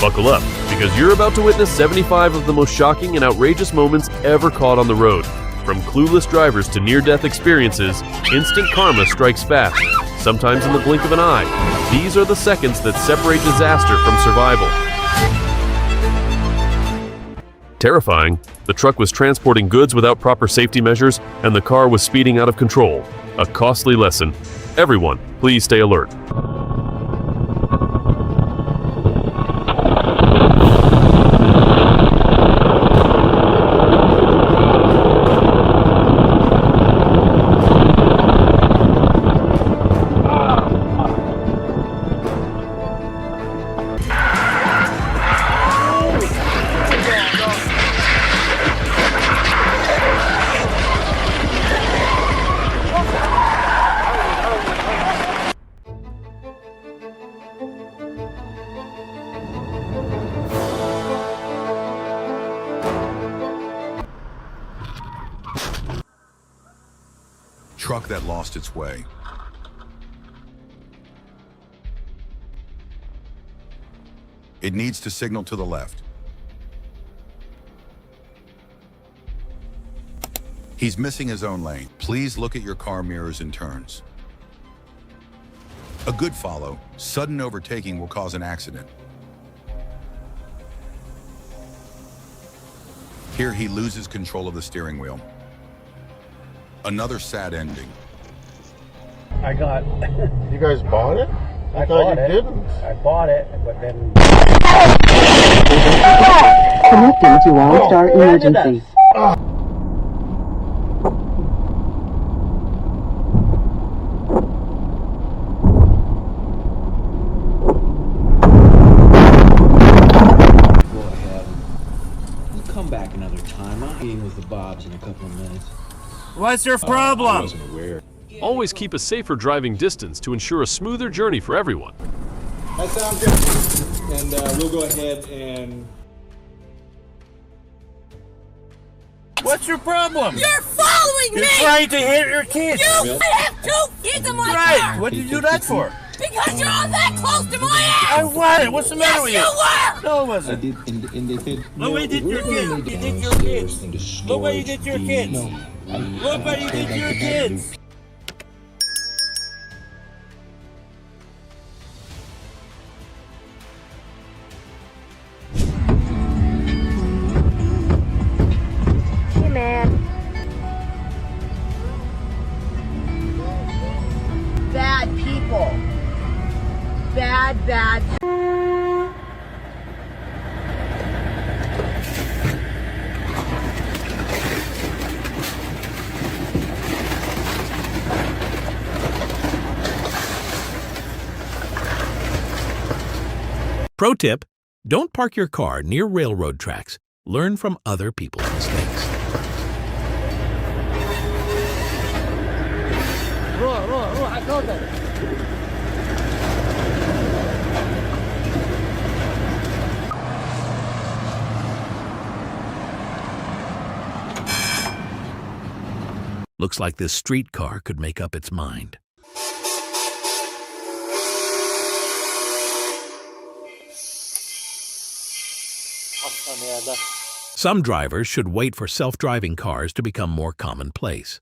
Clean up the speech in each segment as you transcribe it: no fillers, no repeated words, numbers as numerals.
Buckle up, because you're about to witness 75 of the most shocking and outrageous moments ever caught on the road. From clueless drivers to near-death experiences, instant karma strikes fast, sometimes in the blink of an eye. These are the seconds that separate disaster from survival. Terrifying, the truck was transporting goods without proper safety measures, and the car was speeding out of control. A costly lesson. Everyone, please stay alert. Truck that lost its way. It needs to signal to the left. He's missing his own lane. Please look at your car mirrors and turns. A good follow. Sudden overtaking will cause an accident. Here he loses control of the steering wheel. Another sad ending. I got. You guys bought it? I thought bought you it. didn't. I bought it, but then. Connecting to All-Star Emergency. Go ahead. We'll come back another time. I'll be in with the Bobs in a couple of minutes. What's your problem? I wasn't aware. Always keep a safer driving distance to ensure a smoother journey for everyone. That sounds good. And we'll go ahead and... What's your problem? You're following me! You're trying to hit your kids! You have 2 kids in my Right! car! What did you do that for? Because you're all that close to my ass! I wasn't! What's the matter with you? Yes, you were! No, it I wasn't. did, and they said... Look what you did to your kids! You did to your kids! Look what you did to your kids! Look what you did to your kids! Hey, man. Bad people. Bad. Pro tip, don't park your car near railroad tracks. Learn from other people's mistakes. Looks like this streetcar could make up its mind. Some drivers should wait for self-driving cars to become more commonplace.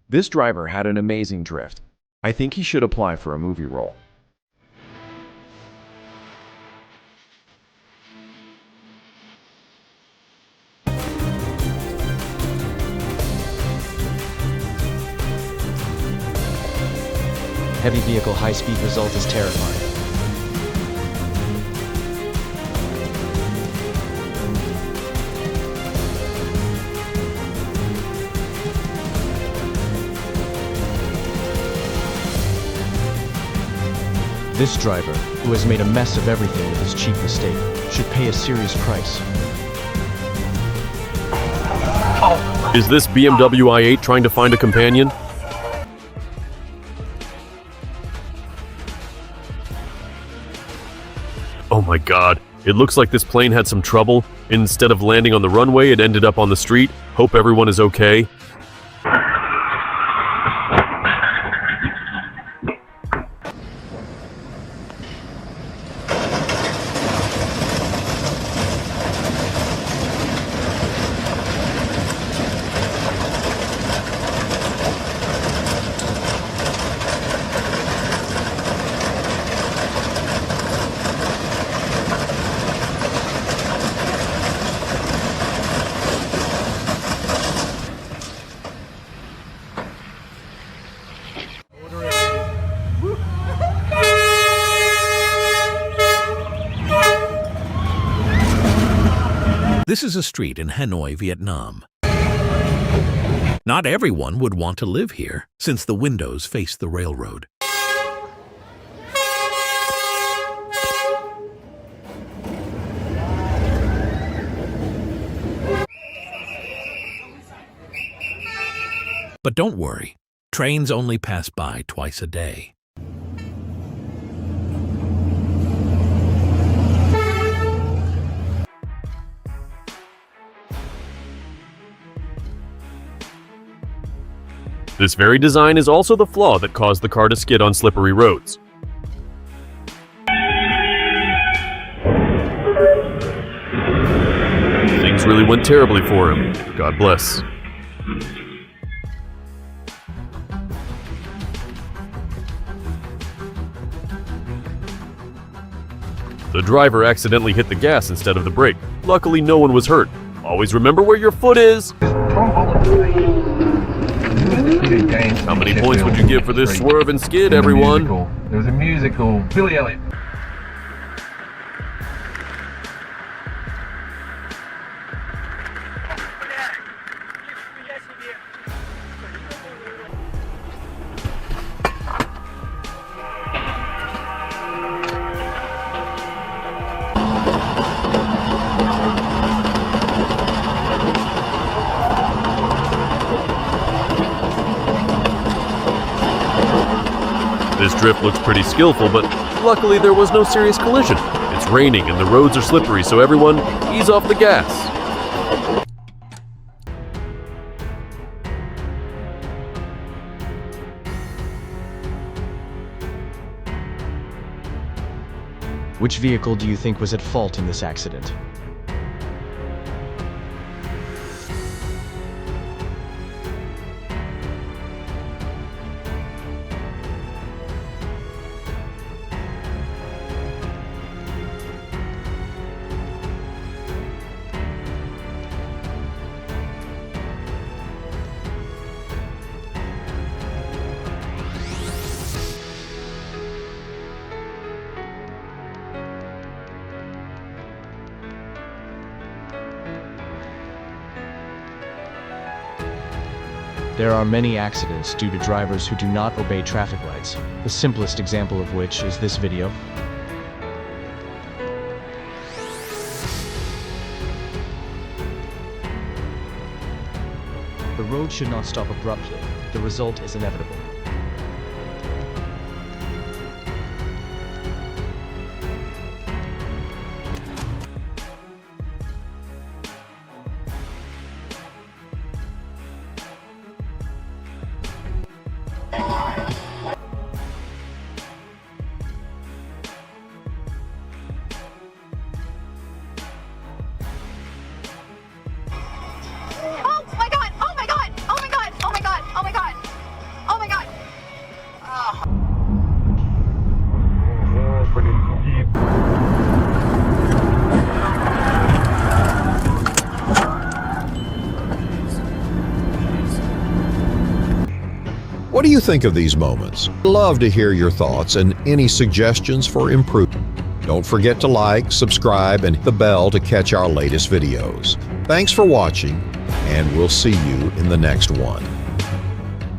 This driver had an amazing drift. I think he should apply for a movie role. Heavy vehicle high-speed result is terrifying. This driver, who has made a mess of everything with his cheap mistake, should pay a serious price. Is this BMW i8 trying to find a companion? Oh my god, it looks like this plane had some trouble. Instead of landing on the runway, it ended up on the street. Hope everyone is okay. This is a street in Hanoi, Vietnam. Not everyone would want to live here, since the windows face the railroad. But don't worry, trains only pass by twice a day. This very design is also the flaw that caused the car to skid on slippery roads. Things really went terribly for him. God bless. The driver accidentally hit the gas instead of the brake. Luckily, no one was hurt. Always remember where your foot is. How many points would you give for this swerve and skid, everyone? There was a musical. Billy Elliot. This drift looks pretty skillful, but luckily there was no serious collision. It's raining and the roads are slippery, so everyone, ease off the gas. Which vehicle do you think was at fault in this accident? There are many accidents due to drivers who do not obey traffic lights, the simplest example of which is this video. The road should not stop abruptly. The result is inevitable. What do you think of these moments? I'd love to hear your thoughts and any suggestions for improvement. Don't forget to like, subscribe, and hit the bell to catch our latest videos. Thanks for watching, and we'll see you in the next one.